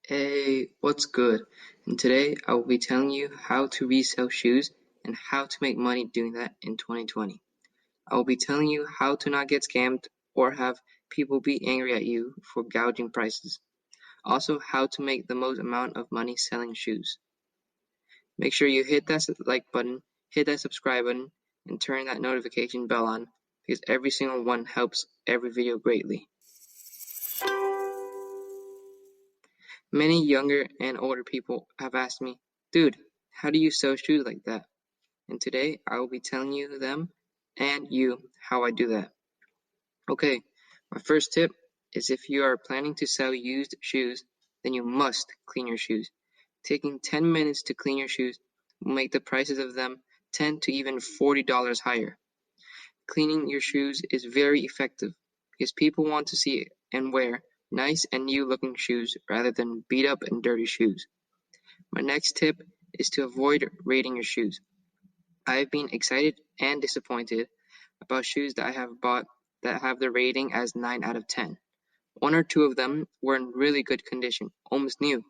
Hey, what's good? And today I will be telling you how to resell shoes and how to make money doing that in 2020. I will be telling you how to not get scammed or have people be angry at you for gouging prices. Also, how to make the most amount of money selling shoes. Make sure you hit that like button, hit that subscribe button, and turn that notification bell on because every single one helps every video greatly. Many younger and older people have asked me, dude, how do you sew shoes like that? And today I will be telling you them and you how I do that. Okay, my first tip is if you are planning to sell used shoes, then you must clean your shoes. Taking 10 minutes to clean your shoes will make the prices of them $10 to even $40 higher. Cleaning your shoes is very effective because people want to see and wear nice and new looking shoes rather than beat up and dirty shoes. My next tip is to avoid rating your shoes. I have been excited and disappointed about shoes that I have bought that have the rating as 9 out of 10. One or two of them were in really good condition, almost new,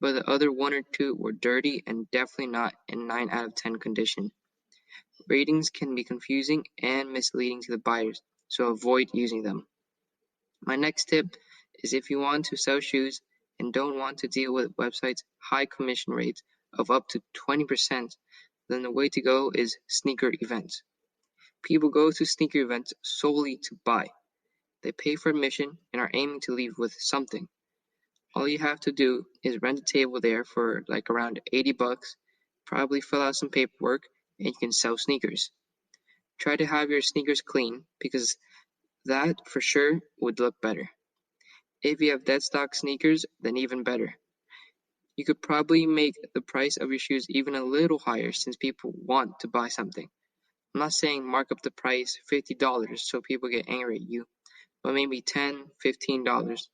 but the other one or two were dirty and definitely not in 9 out of 10 condition. Ratings can be confusing and misleading to the buyers, so avoid using them. My next tip is if you want to sell shoes and don't want to deal with websites' high commission rates of up to 20%, then the way to go is sneaker events. People go to sneaker events solely to buy. They pay for admission and are aiming to leave with something. All you have to do is rent a table there for like around $80, probably fill out some paperwork, and you can sell sneakers. Try to have your sneakers clean because that for sure would look better. If you have dead stock sneakers, then even better. You could probably make the price of your shoes even a little higher since people want to buy something. I'm not saying mark up the price $50 so people get angry at you, but maybe $10, $15.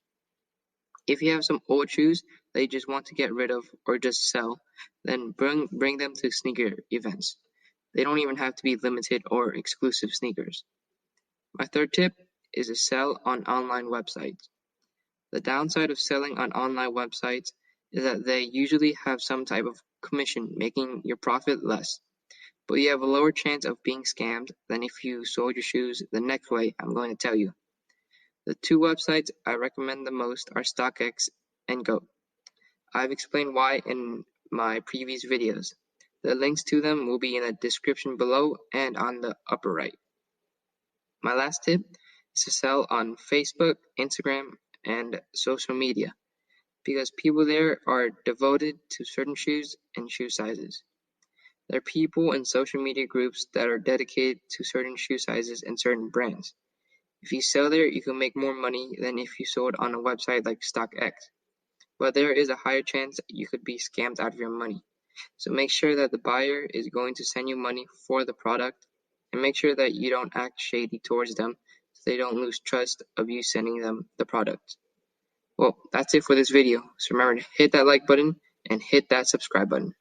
If you have some old shoes that you just want to get rid of or just sell, then bring them to sneaker events. They don't even have to be limited or exclusive sneakers. My third tip is to sell on online websites. The downside of selling on online websites is that they usually have some type of commission, making your profit less. But you have a lower chance of being scammed than if you sold your shoes the next way I'm going to tell you. The two websites I recommend the most are StockX and Go. I've explained why in my previous videos. The links to them will be in the description below and on the upper right. My last tip is to sell on Facebook, Instagram, and social media because people there are devoted to certain shoes and shoe sizes. There are people in social media groups that are dedicated to certain shoe sizes and certain brands. If you sell there, you can make more money than if you sold on a website like StockX. But there is a higher chance you could be scammed out of your money. So make sure that the buyer is going to send you money for the product, and make sure that you don't act shady towards them so they don't lose trust of you sending them the product. Well, that's it for this video. So remember to hit that like button and hit that subscribe button.